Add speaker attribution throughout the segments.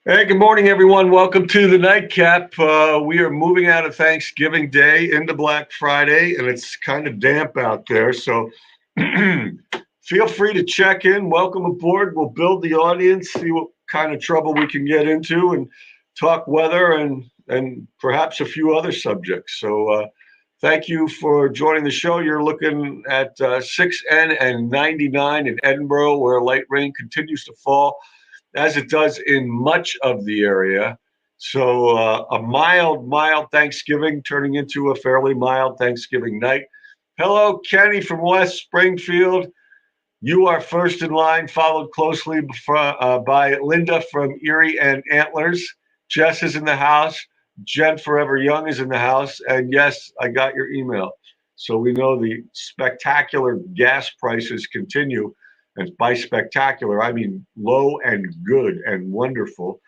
Speaker 1: Hey, good morning, everyone. Welcome to the Nightcap. We are moving out of Thanksgiving Day into Black Friday, and it's kind of damp out there. So feel free to check in. Welcome aboard. We'll build the audience, see what kind of trouble we can get into, and talk weather and perhaps a few other subjects. So thank you for joining the show. You're looking at 6N and 99 in Edinburgh, where light rain continues to fall as it does in much of the area. So a mild Thanksgiving turning into a fairly mild Thanksgiving night. Hello, Kenny from West Springfield. You are first in line, followed closely by Linda from Erie and Antlers. Jess is in the house. Jen Forever Young is in the house. And yes, I got your email. So we know the spectacular gas prices continue. And by spectacular, I mean low and good and wonderful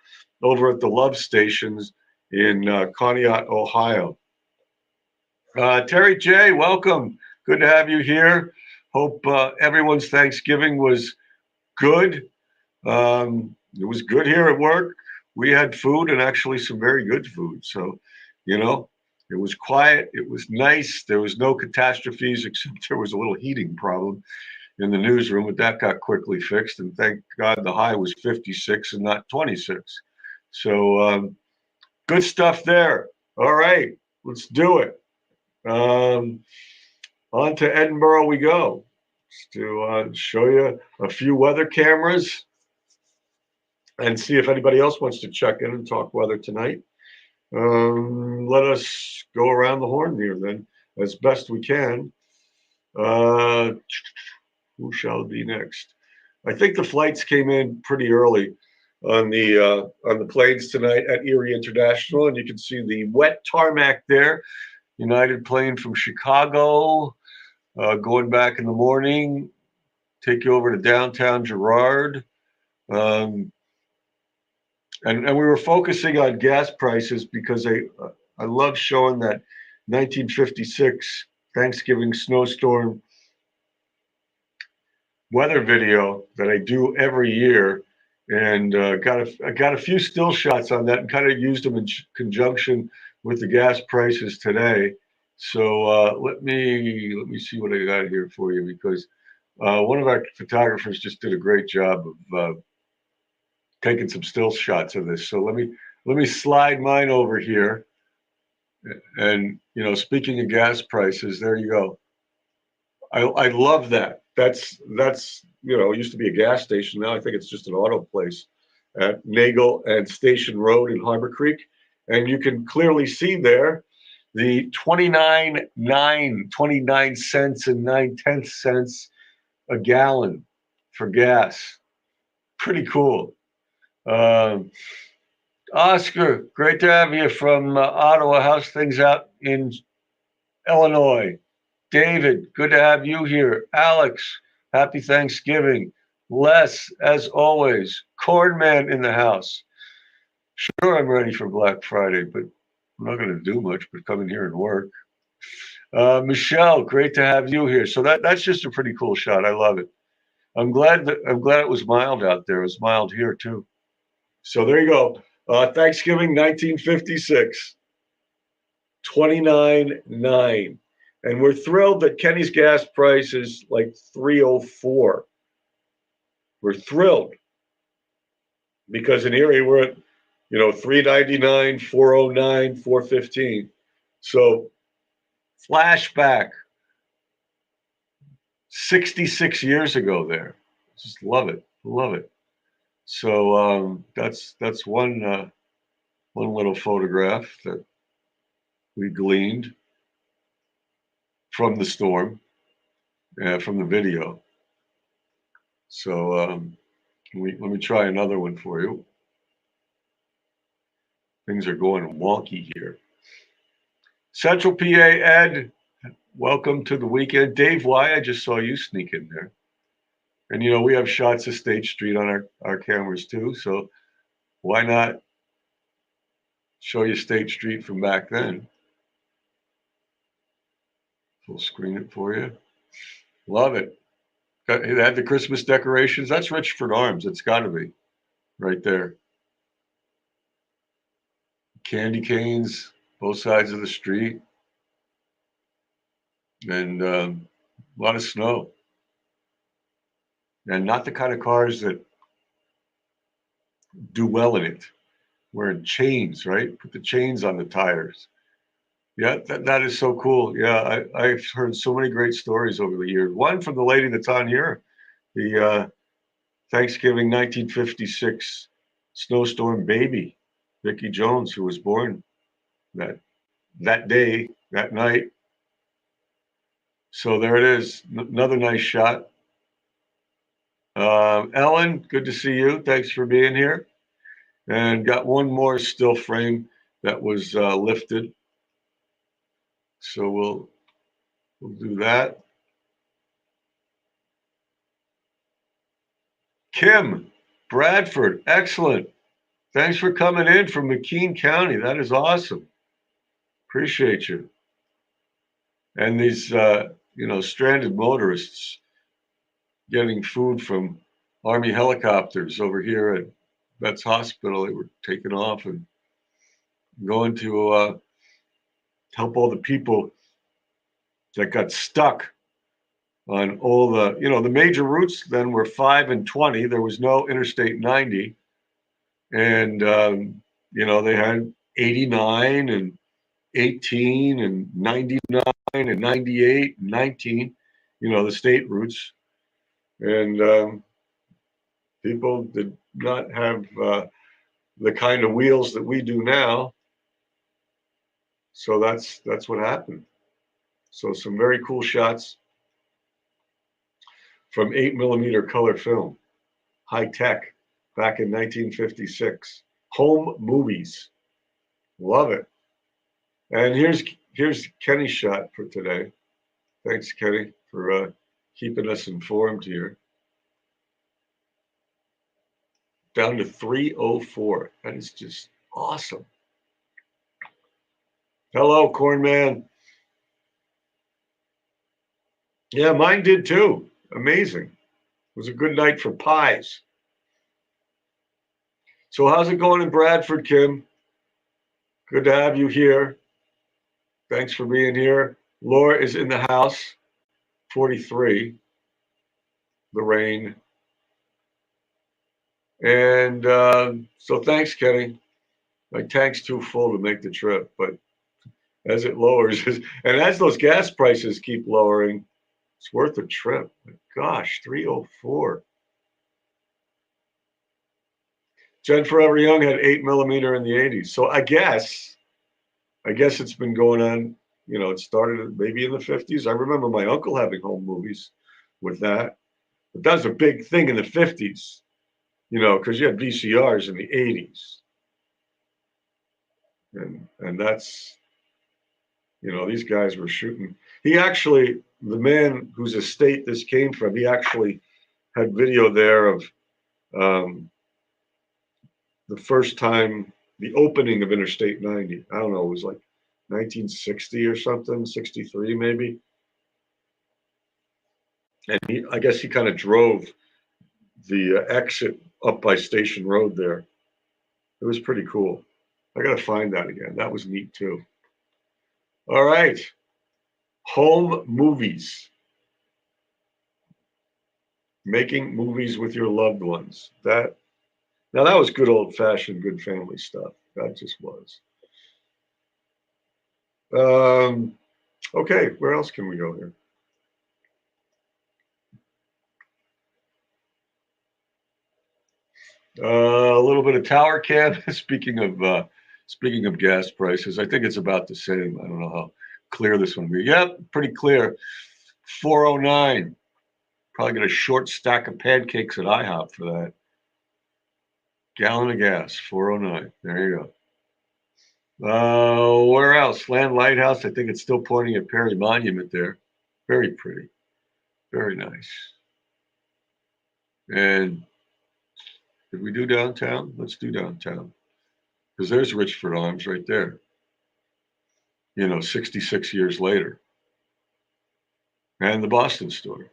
Speaker 1: over at the Love Stations in Conneaut, Ohio. Terry J., welcome. Good to have you here. Hope everyone's Thanksgiving was good. It was good here at work. We had food and actually some very good food. So, it was quiet. It was nice. There was no catastrophes except there was a little heating problem in the newsroom, but that got quickly fixed. And thank God the high was 56 and not 26. So good stuff there. All right, let's do it. On to Edinburgh we go. Just to show you a few weather cameras and see if anybody else wants to check in and talk weather tonight. Let us go around the horn here then as best we can. Who shall be next? I think the flights came in pretty early on the planes tonight at Erie International, and you can see the wet tarmac there. United plane from Chicago, going back in the morning, take you over to downtown Girard. And we were focusing on gas prices because I love showing that 1956 Thanksgiving snowstorm weather video that I do every year, and I got a few still shots on that and kind of used them in conjunction with the gas prices today. So let me see what I got here for you, because one of our photographers just did a great job of taking some still shots of this. So let me slide mine over here, and speaking of gas prices, there you go. I love that. That's it used to be a gas station. Now I think it's just an auto place at Nagel and Station Road in Harbor Creek. And you can clearly see there the 29 cents and 9/10 cents a gallon for gas. Pretty cool. Oscar, great to have you from Ottawa. How's things out in Illinois? David, good to have you here. Alex, happy Thanksgiving. Les, as always. Cornman in the house. Sure, I'm ready for Black Friday, but I'm not going to do much but come in here and work. Michelle, great to have you here. So that's just a pretty cool shot. I love it. I'm glad it was mild out there. It was mild here too. So there you go. Thanksgiving 1956. 29.9. And we're thrilled that Kenny's gas price is like 304. We're thrilled because in Erie we're at 399, 409, 415. So flashback 66 years ago there. Just love it. Love it. So that's one little photograph that we gleaned from the storm, from the video. So let me try another one for you. Things are going wonky here. Central PA Ed, welcome to the weekend. Dave Y, I just saw you sneak in there. And we have shots of State Street on our cameras too, so why not show you State Street from back then? We'll screen it for you. Love it. It had the Christmas decorations. That's Richford Arms. It's got to be right there. candy canes, both sides of the street, and a lot of snow. And not the kind of cars that do well in it. Wearing chains, right? Put the chains on the tires. Yeah, that is so cool. Yeah, I've heard so many great stories over the years. One from the lady that's on here, the Thanksgiving 1956 snowstorm baby, Vicki Jones, who was born that day, that night. So there it is, another nice shot. Ellen, good to see you. Thanks for being here. And got one more still frame that was lifted. So we'll do that. Kim Bradford, excellent. Thanks for coming in from McKean County. That is awesome. Appreciate you. And these, stranded motorists getting food from Army helicopters over here at Vets Hospital. They were taking off and going to help all the people that got stuck on all the major routes then were 5 and 20. There was no Interstate 90. And, they had 89 and 18 and 99 and 98 and 19, the state routes. And people did not have the kind of wheels that we do now. So that's what happened. So some very cool shots from 8mm color film, high tech, back in 1956. Home movies. Love it. And here's Kenny's shot for today. Thanks, Kenny, for keeping us informed here. Down to 304. That is just awesome. Hello, Corn Man. Yeah, mine did too. Amazing. It was a good night for pies. So how's it going in Bradford, Kim? Good to have you here. Thanks for being here. Laura is in the house, 43, the rain. And so thanks, Kenny. My tank's too full to make the trip, but as it lowers, and as those gas prices keep lowering, it's worth a trip. My gosh, 304. Jen Forever Young had 8mm in the 80s. So I guess it's been going on, it started maybe in the 50s. I remember my uncle having home movies with that. But that was a big thing in the 50s, because you had VCRs in the 80s. And that's, these guys were shooting. He actually, the man whose estate this came from, he actually had video there of the first time, the opening of Interstate 90. I don't know, it was like 1960 or something, 63 maybe. And I guess he kind of drove the exit up by Station Road there. It was pretty cool. I got to find that again. That was neat too. All right. Home movies. Making movies with your loved ones. Now that was good old fashioned, good family stuff. That just was. Okay, where else can we go here? A little bit of Tower Cab. Speaking of gas prices, I think it's about the same. I don't know how clear this one will be. Yep, pretty clear. 409. Probably get a short stack of pancakes at IHOP for that. Gallon of gas, 409. There you go. Where else? Land Lighthouse. I think it's still pointing at Perry Monument there. Very pretty. Very nice. And did we do downtown? Let's do downtown. Because there's Richford Arms right there. 66 years later. And the Boston store.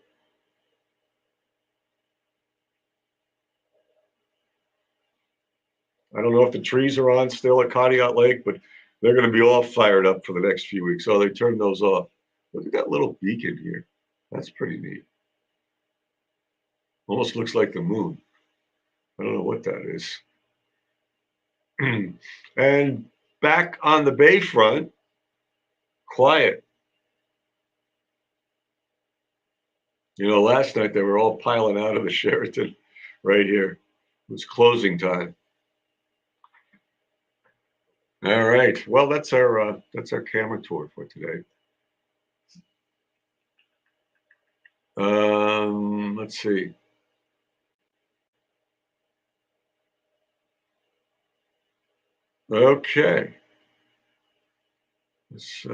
Speaker 1: I don't know if the trees are on still at Conneaut Lake, but they're going to be all fired up for the next few weeks. Oh, they turned those off. Look at that little beacon here. That's pretty neat. Almost looks like the moon. I don't know what that is. And back on the bayfront, quiet. Last night they were all piling out of the Sheraton right here. It was closing time. All right. Well, that's our camera tour for today. Let's see. Okay. Let's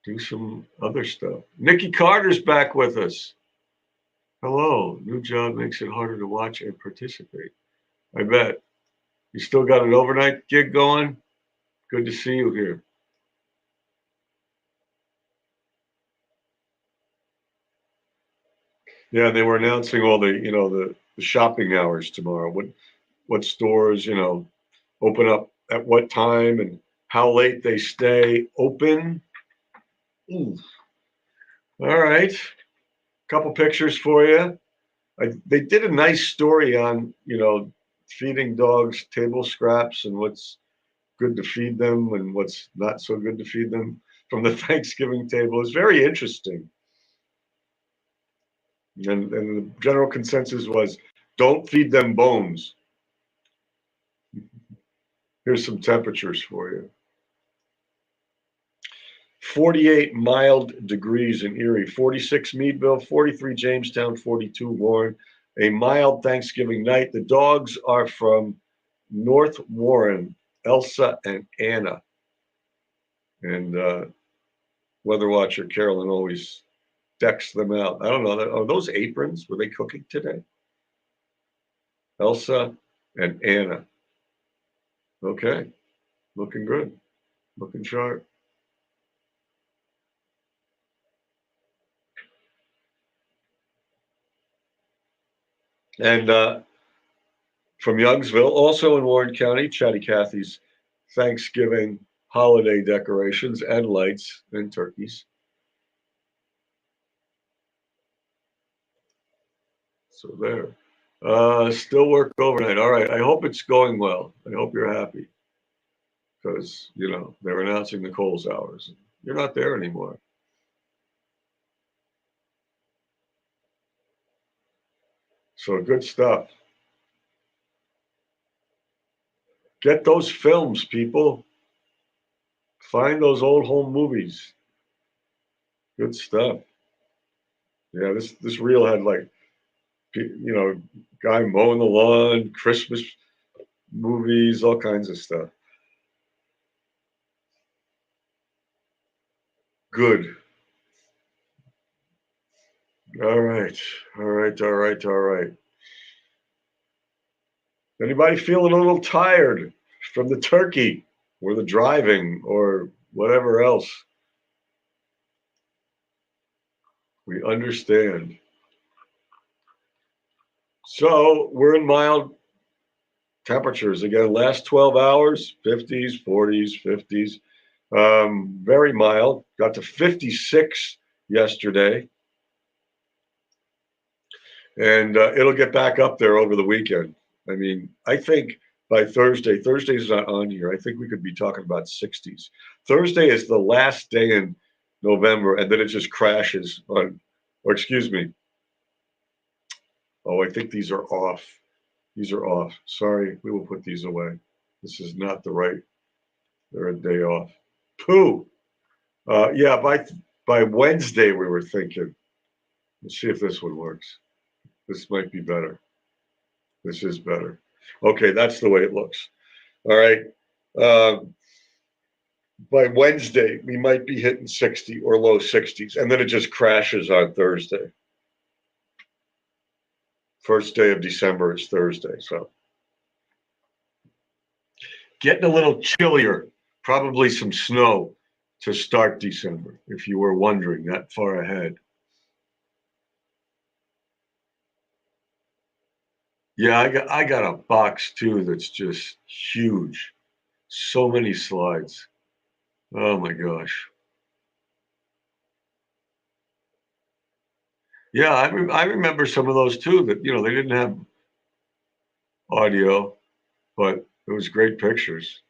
Speaker 1: do some other stuff. Nikki Carter's back with us. Hello. New job makes it harder to watch and participate. I bet. You still got an overnight gig going? Good to see you here. Yeah, they were announcing all the shopping hours tomorrow. What stores, open up at what time and how late they stay open. Ooh. All right. Couple pictures for you. They did a nice story on, feeding dogs table scraps and what's good to feed them and what's not so good to feed them from the Thanksgiving table. It's very interesting. And the general consensus was don't feed them bones. Here's some temperatures for you. 48 mild degrees in Erie, 46 Meadville, 43 Jamestown, 42 Warren. A mild Thanksgiving night. The dogs are from North Warren, Elsa and Anna. And weather watcher Carolyn always decks them out. I don't know. Are those aprons? Were they cooking today? Elsa and Anna. Okay. Looking good. Looking sharp. And from Youngsville, also in Warren County, Chatty Cathy's Thanksgiving holiday decorations and lights and turkeys. So there. Still work overnight. All right. I hope it's going well. I hope you're happy because, they're announcing the Coles hours. You're not there anymore. So good stuff. Get those films, people. Find those old home movies. Good stuff. Yeah, this reel had like, guy mowing the lawn, Christmas movies, all kinds of stuff. Good. All right. All right. All right. All right. Anybody feeling a little tired from the turkey or the driving or whatever else? We understand. So we're in mild temperatures again. Last 12 hours, 50s, 40s, 50s. Very mild. Got to 56 yesterday. And it'll get back up there over the weekend. I mean, I think by Thursday's not on here. I think we could be talking about 60s. Thursday is the last day in November, and then it just crashes on, or excuse me. Oh, I think these are off. These are off. Sorry, we will put these away. This is not the right. They're a day off. Pooh. Yeah, by Wednesday we were thinking. Let's see if this one works. This might be better. This is better. Okay, that's the way it looks. All right. By Wednesday, we might be hitting 60 or low 60s, and then it just crashes on Thursday. First day of December is Thursday, so getting a little chillier, probably some snow to start December, if you were wondering that far ahead. Yeah, I got a box too that's just huge. So many slides. Oh my gosh. Yeah, I remember some of those too that, they didn't have audio, but it was great pictures.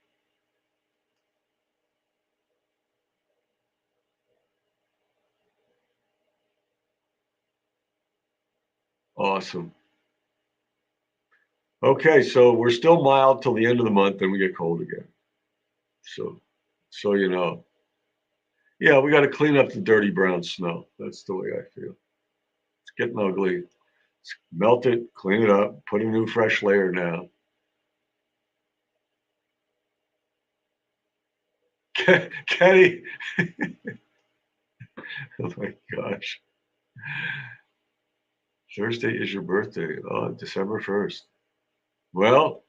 Speaker 1: Awesome. Okay, so we're still mild till the end of the month, then we get cold again. So, so you know. Yeah, we got to clean up the dirty brown snow. That's the way I feel. It's getting ugly. Melt it, clean it up, put a new fresh layer down. Kenny, oh my gosh. Thursday is your birthday. Oh, December 1st. Well,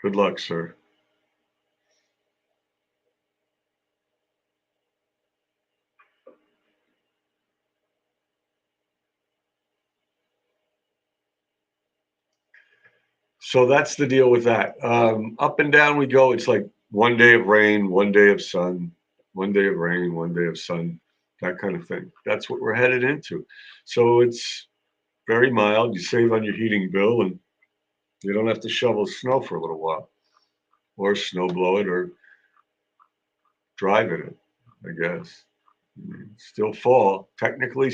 Speaker 1: good luck, sir. So that's the deal with that. Up and down we go. It's like one day of rain, one day of sun, one day of rain, one day of sun, that kind of thing. That's what we're headed into. So it's very mild. You save on your heating bill and you don't have to shovel snow for a little while or snow blow it or drive in it, I guess. Still fall. Technically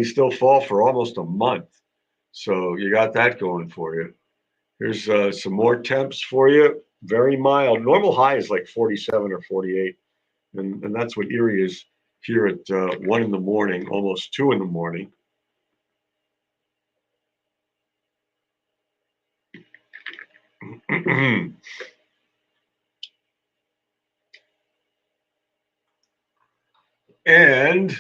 Speaker 1: still fall for almost a month. So you got that going for you. Here's some more temps for you. Very mild. Normal high is like 47 or 48. And that's what Erie is here at 1 in the morning, almost 2 in the morning. And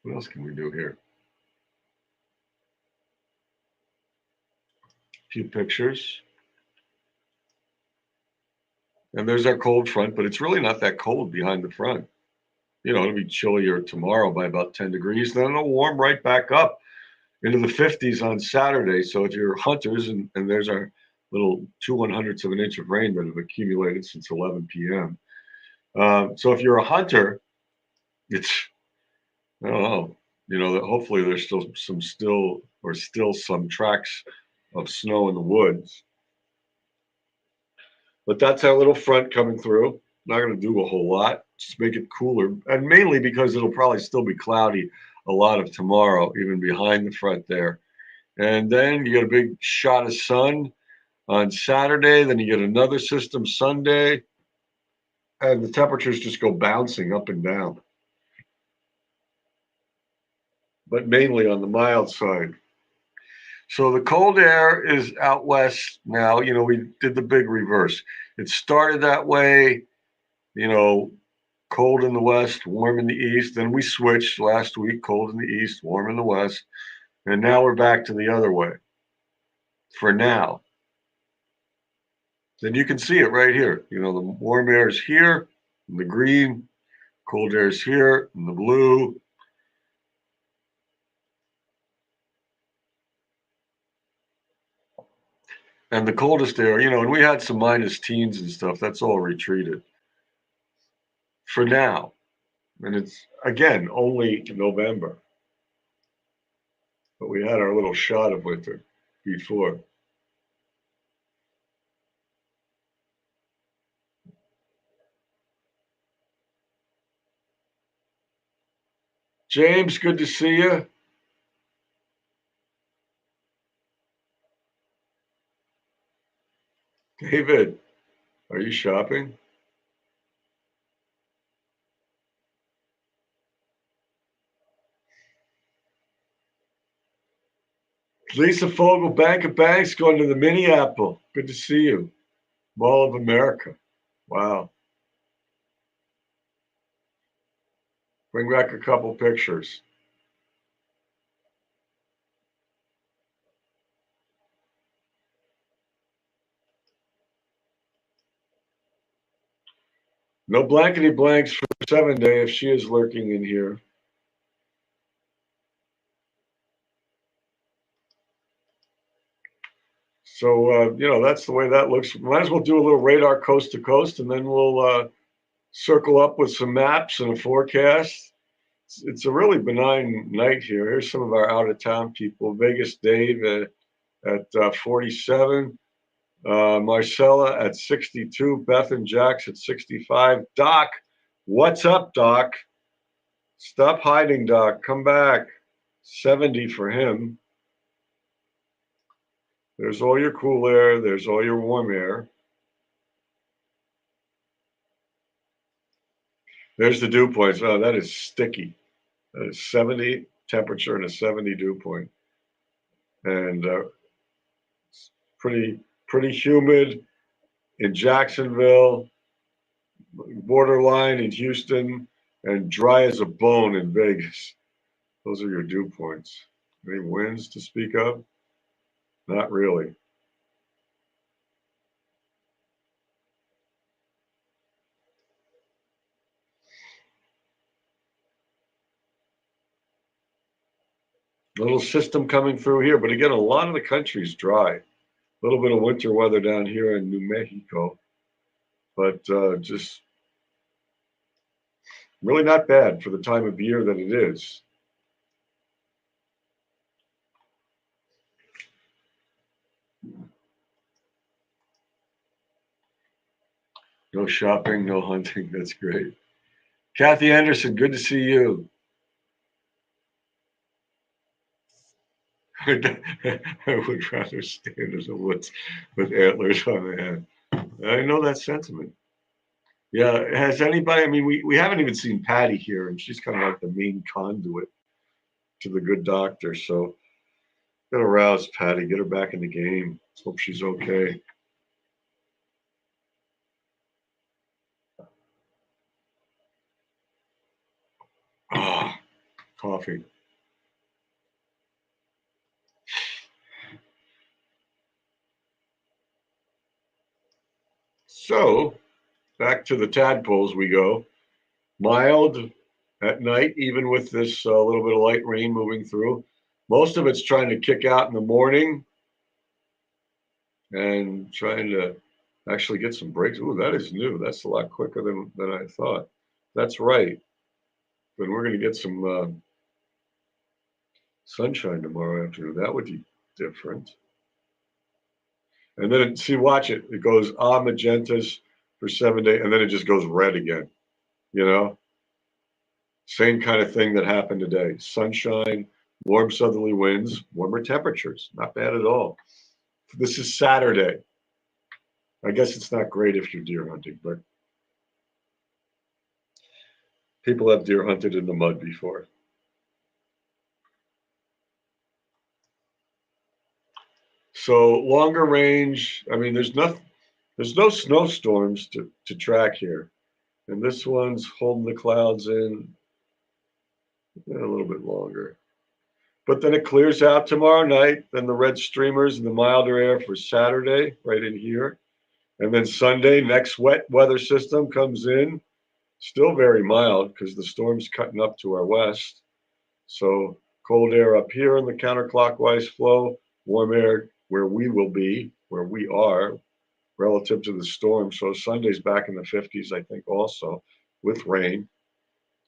Speaker 1: what else can we do here? A few pictures. And there's our cold front, but it's really not that cold behind the front. It'll be chillier tomorrow by about 10 degrees. Then it'll warm right back up into the 50s on Saturday. So if you're hunters, and there's our little 2/100ths of an inch of rain that have accumulated since 11 p.m. So if you're a hunter, it's, I don't know, that hopefully there's still some tracks of snow in the woods. But that's our little front coming through. Not going to do a whole lot, just make it cooler. And mainly because it'll probably still be cloudy a lot of tomorrow, even behind the front there. And then you get a big shot of sun on Saturday. Then you get another system Sunday. And the temperatures just go bouncing up and down, but mainly on the mild side. So the cold air is out west now. We did the big reverse. It started that way, you know, cold in the west, warm in the east. Then we switched last week, cold in the east, warm in the west. And now we're back to the other way for now. Then you can see it right here. The warm air is here, in the green, cold air is here, in the blue. And the coldest air, and we had some minus teens and stuff. That's all retreated for now. And it's, again, only November. But we had our little shot of winter before. James, good to see you. David, are you shopping? Lisa Fogel, Bank of Banks, going to the Minneapolis. Good to see you. Mall of America. Wow. Bring back a couple pictures. No blankety blanks for 7 day if she is lurking in here. So, that's the way that looks. Might as well do a little radar coast to coast, and then we'll circle up with some maps and a forecast. It's a really benign night here. Here's some of our out of town people. Vegas Dave at 47. Marcella at 62. Beth and Jax at 65. Doc, what's up, Doc? Stop hiding, Doc. Come back. 70 for him. There's all your cool air. There's all your warm air. There's the dew points. Oh, that is sticky. That is 70 temperature and a 70 dew point. And it's pretty humid in Jacksonville, borderline in Houston, and dry as a bone in Vegas. Those are your dew points. Any winds to speak of? Not really. Little system coming through here, but again, a lot of the country's dry. A little bit of winter weather down here in New Mexico, but just really not bad for the time of year that it is. No shopping, no hunting. That's great. Kathy Anderson, good to see you. I would rather stand in the woods with antlers on the head. I know that sentiment. Yeah, has anybody? I mean, we haven't even seen Patty here, and she's kind of like the main conduit to the good doctor. So, gotta rouse Patty, get her back in the game. Hope she's okay. Ah, coffee. So, back to the tadpoles we go. Mild at night, even with this little bit of light rain moving through. Most of it's trying to kick out in the morning and trying to actually get some breaks. Ooh, that is new. That's a lot quicker than I thought. That's right. But we're going to get some sunshine tomorrow afternoon. That would be different. And then, see, watch it. It goes magentas for 7 days, and then it just goes red again. You know? Same kind of thing that happened today. Sunshine, warm southerly winds, warmer temperatures. Not bad at all. This is Saturday. I guess it's not great if you're deer hunting, but people have deer hunted in the mud before. So longer range. I mean, there's no snowstorms to track here, and this one's holding the clouds in a little bit longer. But then it clears out tomorrow night. Then the red streamers and the milder air for Saturday, right in here. And then Sunday, next wet weather system comes in. Still very mild because the storm's cutting up to our west. So cold air up here in the counterclockwise flow, warm air where we will be, where we are relative to the storm. So Sunday's back in the 50s, I think, also with rain.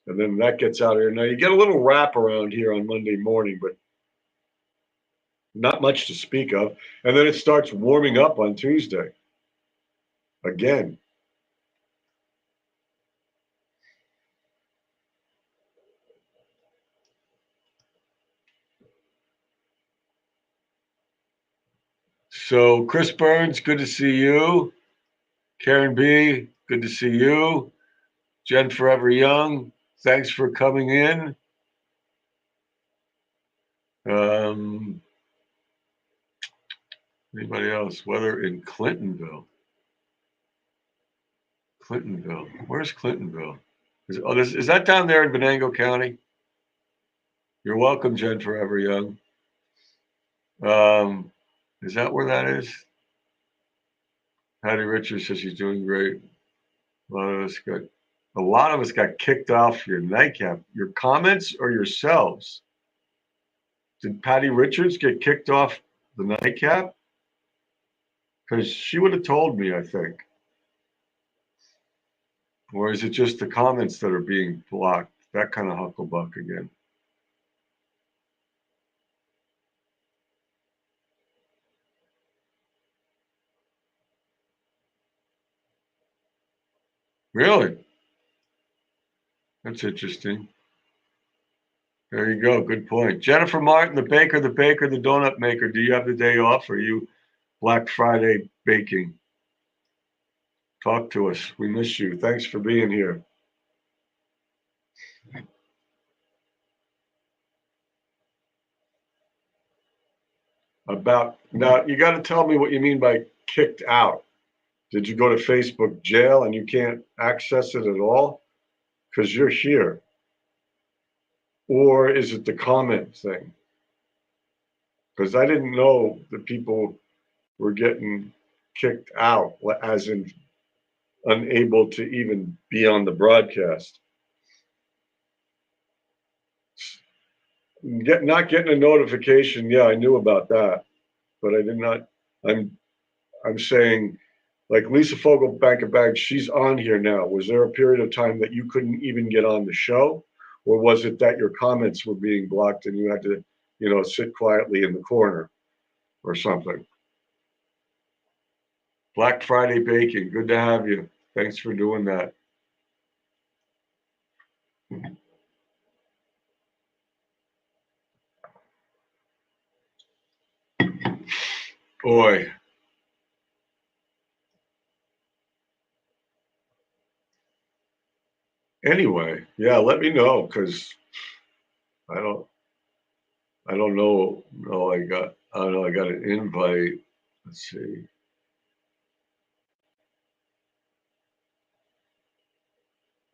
Speaker 1: And then that gets out here. Now you get a little wrap around here on Monday morning, but not much to speak of. And then it starts warming up on Tuesday again. So Chris Burns, good to see you. Karen B, good to see you. Jen Forever Young, thanks for coming in. Anybody else? Weather in Clintonville. Clintonville. Where's Clintonville? Is that down there in Venango County? You're welcome, Jen Forever Young. Is that where that is? Patty Richards says she's doing great. A lot of us got kicked off your nightcap. Your comments or yourselves? Did Patty Richards get kicked off the nightcap? Because she would have told me, I think. Or is it just the comments that are being blocked? That kind of hucklebuck again. Really? That's interesting. There you go. Good point. Jennifer Martin, the baker, the donut maker. Do you have the day off? Or are you Black Friday baking? Talk to us. We miss you. Thanks for being here. About now, you got to tell me what you mean by kicked out. Did you go to Facebook jail and you can't access it at all? Because you're here. Or is it the comment thing? Because I didn't know that people were getting kicked out, as in unable to even be on the broadcast. Not getting a notification, yeah, I knew about that, but I did not. I'm I'm saying, like Lisa Fogel, Bank of Bags, she's on here now. Was there a period of time that you couldn't even get on the show, or was it that your comments were being blocked and you had to, sit quietly in the corner or something? Black Friday baking, good to have you. Thanks for doing that. Boy. Anyway, yeah, let me know because I don't I don't know. No, I don't know, I got an invite. Let's see.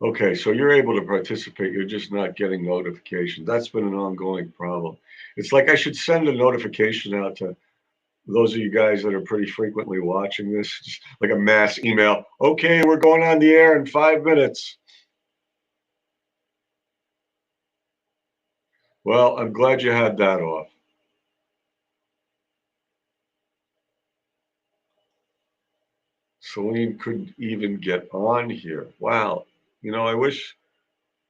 Speaker 1: Okay, so you're able to participate. You're just not getting notifications. That's been an ongoing problem. It's like I should send a notification out to those of you guys that are pretty frequently watching this, just like a mass email. Okay, we're going on the air in 5 minutes. Well, I'm glad you had that off. Celine couldn't even get on here. Wow. I wish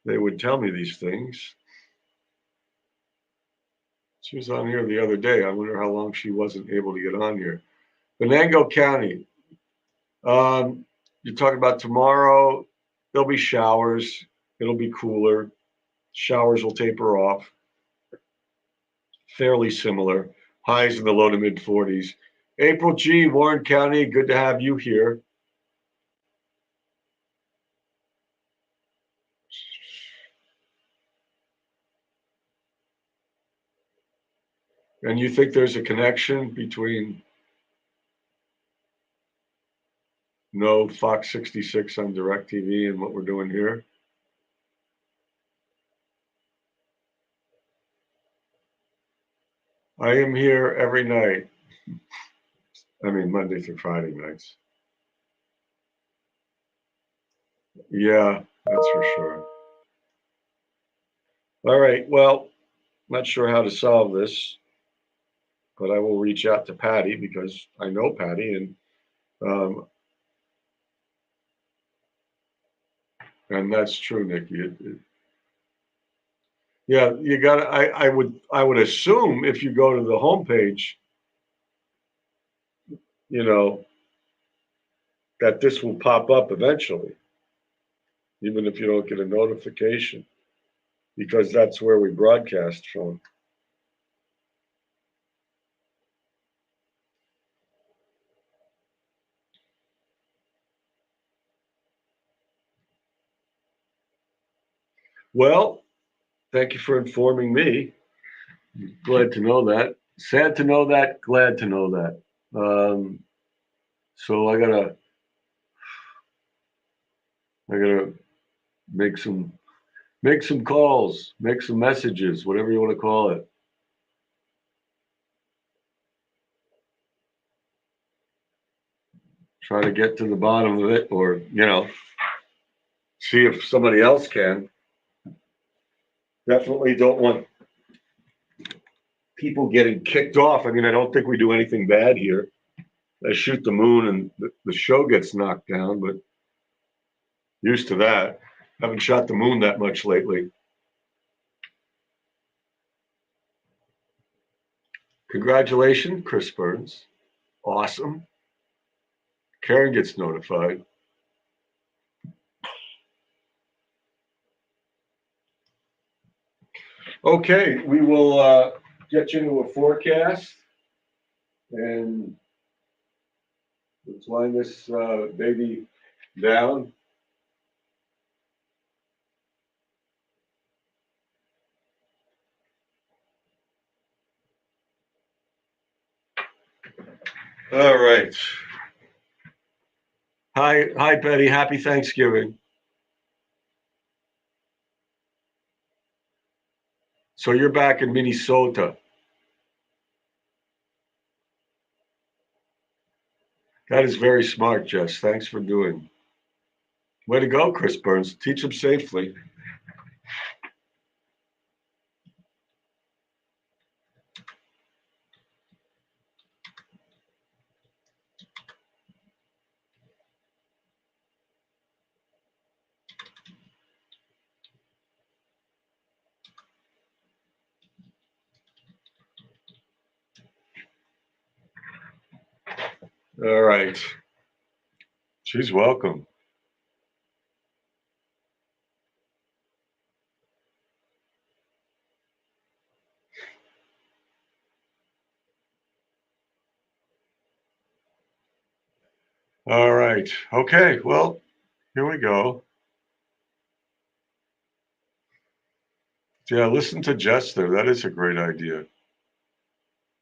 Speaker 1: they would tell me these things. She was on here the other day. I wonder how long she wasn't able to get on here. Venango County. You're talking about tomorrow. There'll be showers. It'll be cooler. Showers will taper off. Fairly similar. Highs in the low to mid 40s. April G, Warren County. Good to have you here. And you think there's a connection between no Fox 66 on DirecTV and what we're doing here? I am here every night. I mean, Monday through Friday nights. Yeah, that's for sure. All right. Well, not sure how to solve this, but I will reach out to Patty because I know Patty, um, and that's true, Nikki. Yeah, you got. I would assume if you go to the homepage, you know, that this will pop up eventually, even if you don't get a notification, because that's where we broadcast from. Well, thank you for informing me. Glad to know that. Sad to know that. Glad to know that. So I gotta make some make some calls, make some messages, whatever you want to call it. Try to get to the bottom of it, or see if somebody else can. Definitely don't want people getting kicked off. I mean, I don't think we do anything bad here. I shoot the moon and the show gets knocked down, but used to that. Haven't shot the moon that much lately. Congratulations, Chris Burns. Awesome. Karen gets notified. Okay, we will get you into a forecast and let's line this baby down. All right. Hi, Betty. Happy Thanksgiving. So you're back in Minnesota. That is very smart, Jess. Thanks for doing. Way to go, Chris Burns. Teach them safely. All right. She's welcome. All right. Okay. Well, here we go. Yeah, listen to Jess there. That is a great idea.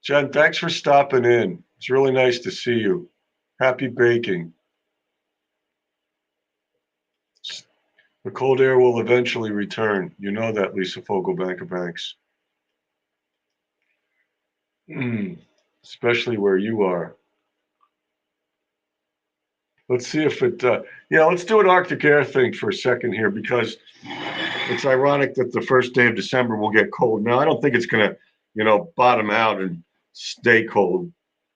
Speaker 1: Jen, thanks for stopping in. It's really nice to see you. Happy baking. The cold air will eventually return. You know that, Lisa Fogel, Bank of Banks. Especially where you are. Let's see if it, yeah, let's do an Arctic air thing for a second here because it's ironic that the first day of December will get cold. Now, I don't think it's going to, bottom out and stay cold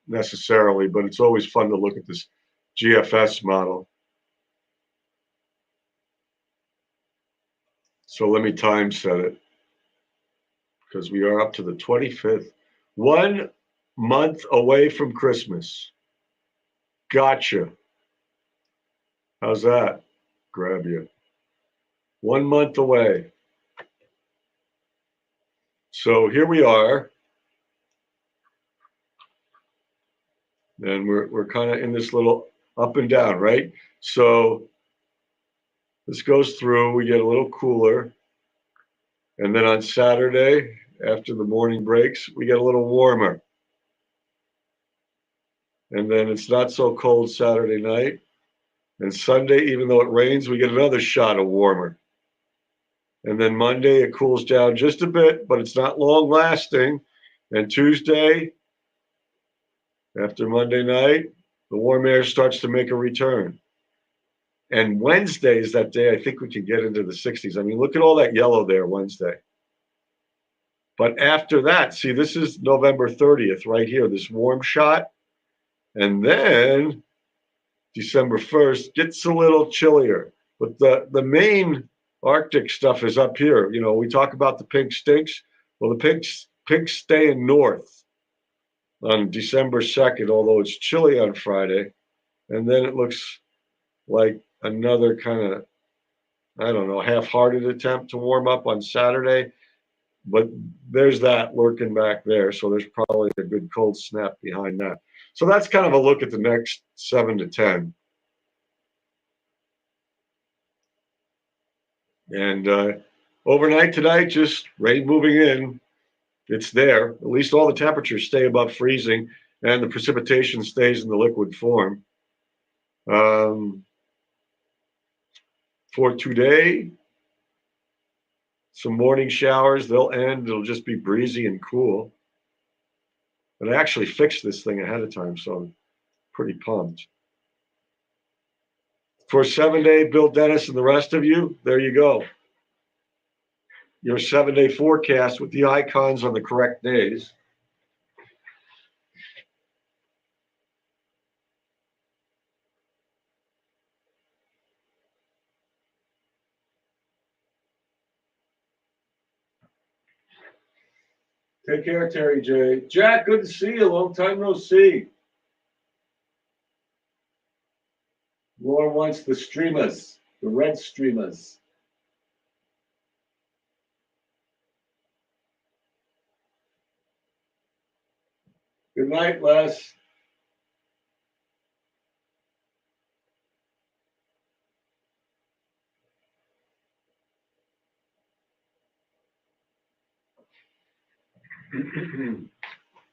Speaker 1: necessarily, but it's always fun to look at this GFS model. So let me time set it because we are up to the 25th. 1 month away from Christmas. Gotcha. How's that? Grab you. 1 month away. So here we are. And we're kind of in this little up and down, right? So this goes through, we get a little cooler. And then on Saturday, after the morning breaks, we get a little warmer. And then it's not so cold Saturday night. And Sunday, even though it rains, we get another shot of warmer. And then Monday, it cools down just a bit, but it's not long lasting. And Tuesday, after Monday night, the warm air starts to make a return. And Wednesday is that day I think we can get into the 60s. I mean, look at all that yellow there Wednesday. But after that, see, this is November 30th right here, this warm shot. And then December 1st gets a little chillier. But the main Arctic stuff is up here. You know, we talk about the pink stinks. Well, the pinks stay in north on December 2nd, although it's chilly on Friday. And then it looks like another kind of, I don't know, half-hearted attempt to warm up on Saturday. But there's that lurking back there. So there's probably a good cold snap behind that. So that's kind of a look at the next 7 to 10. And overnight tonight, just rain moving in. It's there. At least all the temperatures stay above freezing and the precipitation stays in the liquid form. For today, some morning showers. They'll end. It'll just be breezy and cool. But I actually fixed this thing ahead of time, so I'm pretty pumped. For 7-day, Bill Dennis and the rest of you, there you go. Your 7-day forecast with the icons on the correct days. Take care, Terry J. Jack, good to see you. Long time no see. Lauren wants the streamers, the red streamers. Good night, Les.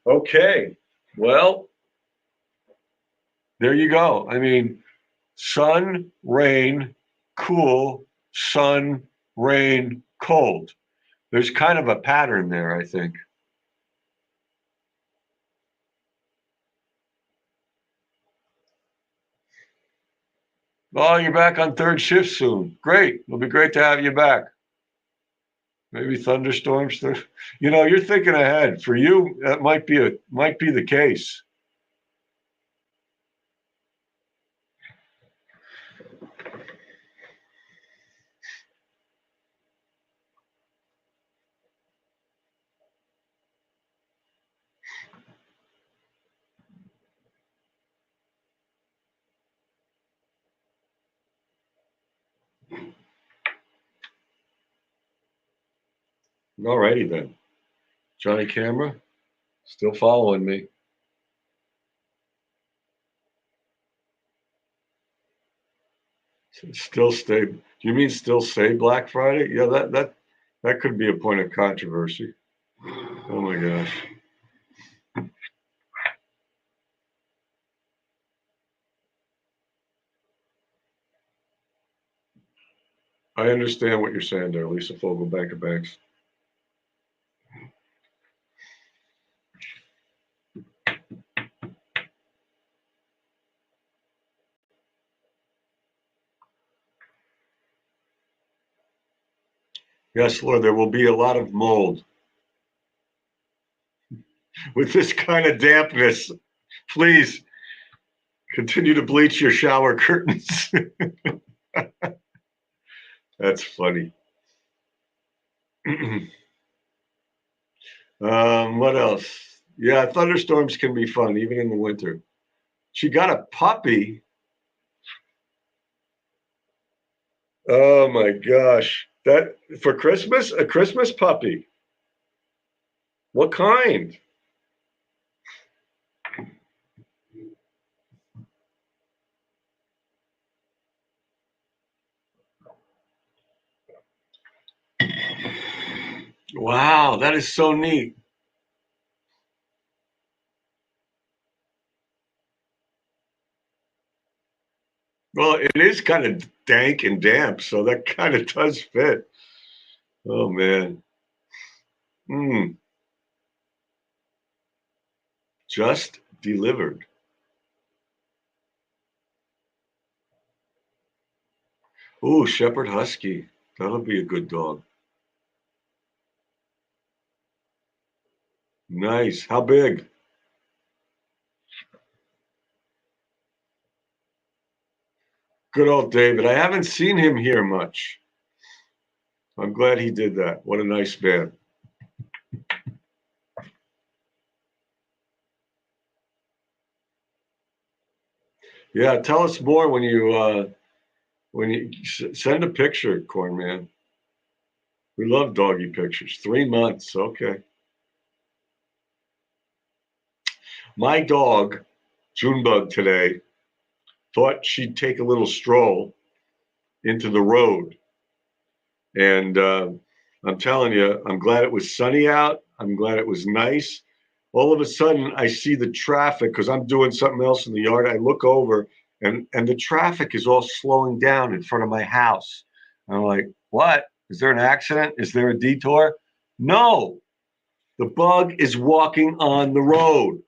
Speaker 1: Okay. Well, there you go. I mean, sun, rain, cool, sun, rain, cold. There's kind of a pattern there, I think. Oh, you're back on third shift soon. Great. It'll be great to have you back. Maybe thunderstorms. You're thinking ahead. For you, that might be the case. All righty then. Johnny Camera, still following me. Still stay. Do you mean still say Black Friday? Yeah, that could be a point of controversy. Oh my gosh. I understand what you're saying there, Lisa Fogel, Bank of Banks. Yes, Lord, there will be a lot of mold. With this kind of dampness, please continue to bleach your shower curtains. That's funny. What else? Yeah, thunderstorms can be fun, even in the winter. She got a puppy. Oh my gosh. That for Christmas? A Christmas puppy. What kind? Wow, that is so neat. Well, it is kind of dank and damp, so that kind of does fit. Oh man. Mm, just delivered. Ooh, Shepherd Husky. That'll be a good dog. Nice. How big? Good old David. I haven't seen him here much. I'm glad he did that. What a nice man. Yeah, tell us more when you send a picture, Corn Man. We love doggy pictures. 3 months. Okay. My dog, Junebug, today thought she'd take a little stroll into the road. And I'm telling you, I'm glad it was sunny out. I'm glad it was nice. All of a sudden, I see the traffic because I'm doing something else in the yard. I look over, and the traffic is all slowing down in front of my house. And I'm like, what? Is there an accident? Is there a detour? No, the bug is walking on the road,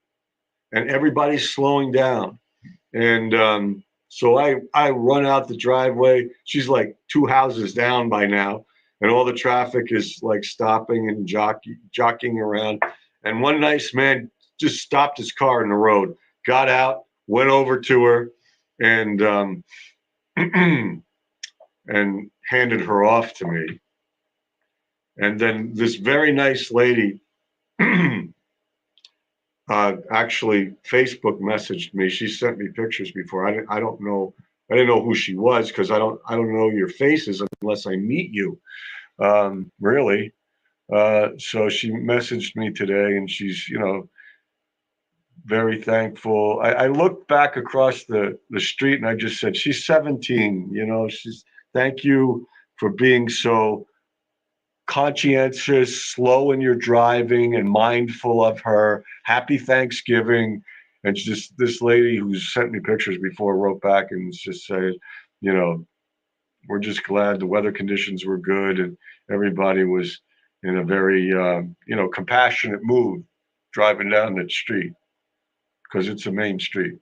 Speaker 1: and everybody's slowing down. And so I run out the driveway. She's like 2 houses down by now, and all the traffic is like stopping and jockeying around. And one nice man just stopped his car in the road, got out, went over to her, and and handed her off to me. And then this very nice lady actually Facebook messaged me. She sent me pictures before. I don't know. I didn't know who she was because I don't know your faces unless I meet you. Really. So she messaged me today, and she's very thankful. I looked back across the street, and I just said, she's 17. She's thank you for being so conscientious, slow in your driving, and mindful of her. Happy Thanksgiving. And just this lady who's sent me pictures before wrote back and just said, you know, we're just glad the weather conditions were good and everybody was in a very, compassionate mood driving down that street because it's a main street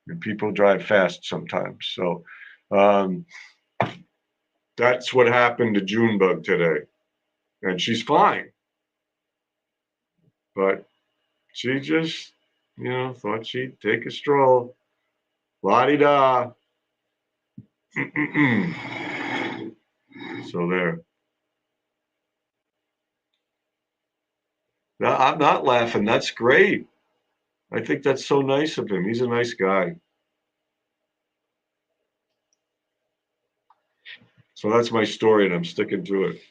Speaker 1: and people drive fast sometimes. So um, that's what happened to Junebug today. And she's fine, but she just, thought she'd take a stroll. La di da. So there. No, I'm not laughing. That's great. I think that's so nice of him. He's a nice guy. So that's my story, and I'm sticking to it.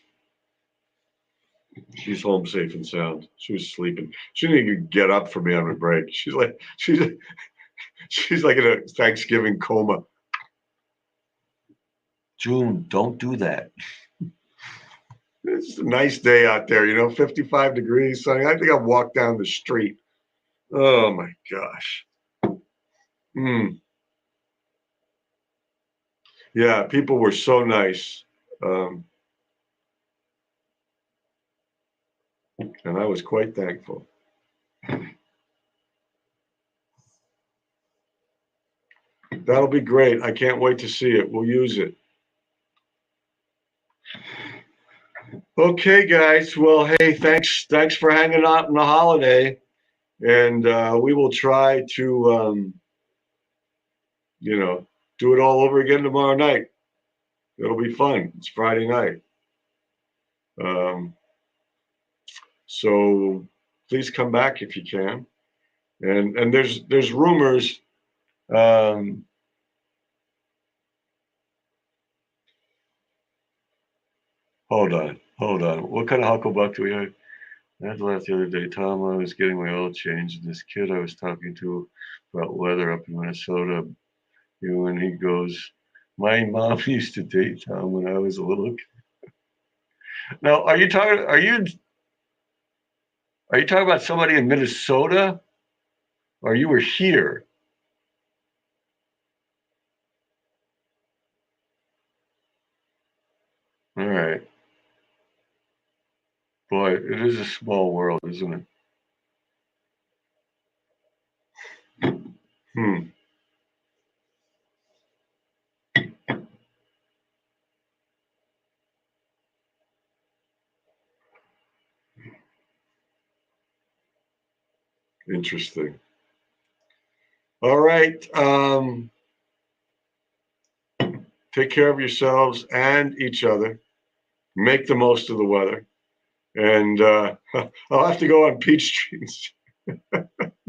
Speaker 1: She's home safe and sound. She was sleeping. She didn't even get up for me on a break. She's like in a Thanksgiving coma. June, don't do that. It's a nice day out there, 55 degrees, sunny. I think I'll walk down the street. Oh my gosh. Mm. Yeah, people were so nice. Um, and I was quite thankful. That'll be great. I can't wait to see it. We'll use it. Okay, guys. Well, hey, thanks for hanging out in the holiday, and we will try to, do it all over again tomorrow night. It'll be fun. It's Friday night, um, so please come back if you can. And there's rumors. Um, hold on. What kind of hucklebuck do we have? I had left the other day. Tom, I was getting my oil changed, and this kid I was talking to about weather up in Minnesota, and he goes, "My mom used to date Tom when I was a little kid." Now, are you talking about somebody in Minnesota, or you were here? All right, boy, it is a small world, isn't it? Hmm, interesting. All right, take care of yourselves and each other. Make the most of the weather, and I'll have to go on Peachtree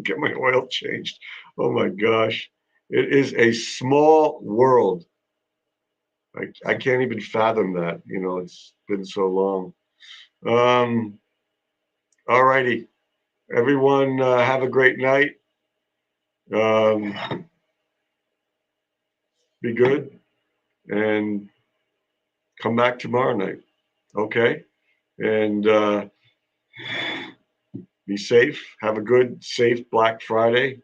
Speaker 1: get my oil changed. Oh my gosh. It is a small world. I can't even fathom that. It's been so long. Um, all righty. Everyone, have a great night. Um, be good and come back tomorrow night. Okay. And be safe. Have a good, safe Black Friday.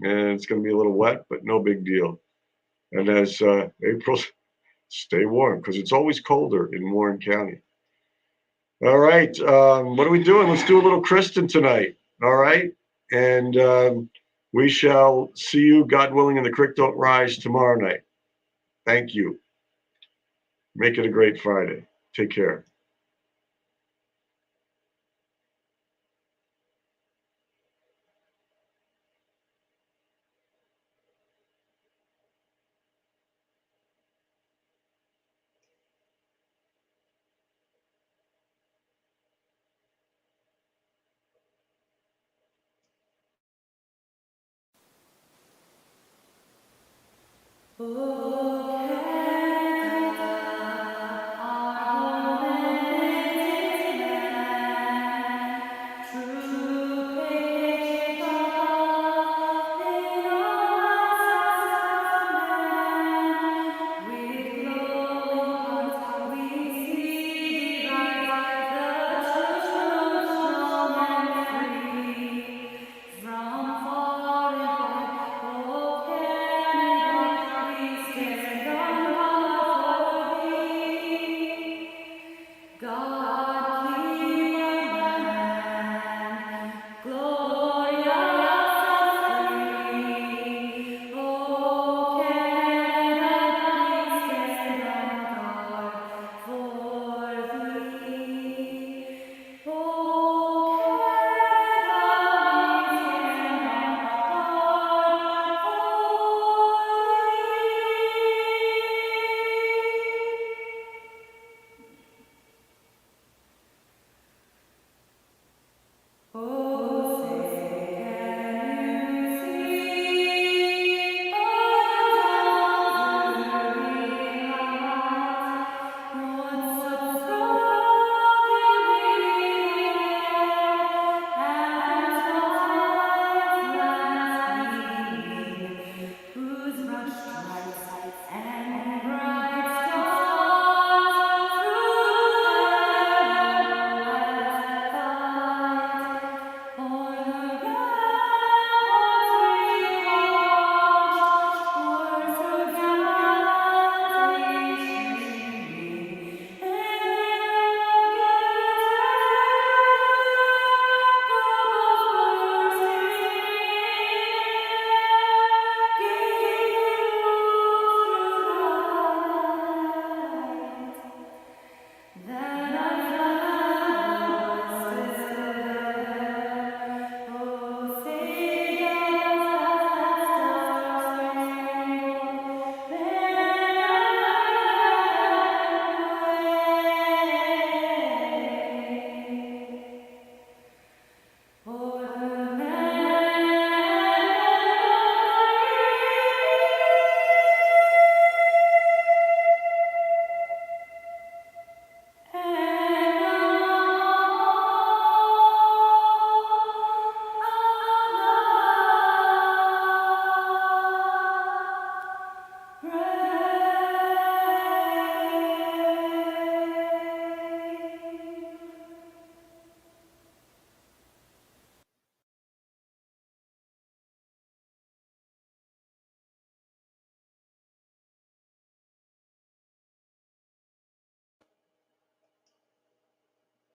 Speaker 1: And it's going to be a little wet, but no big deal. And as April, stay warm because it's always colder in Warren County. All right. What are we doing? Let's do a little Kristen tonight. All right. And we shall see you, God willing, in the Creek Don't Rise tomorrow night. Thank you. Make it a great Friday. Take care.
Speaker 2: Oh.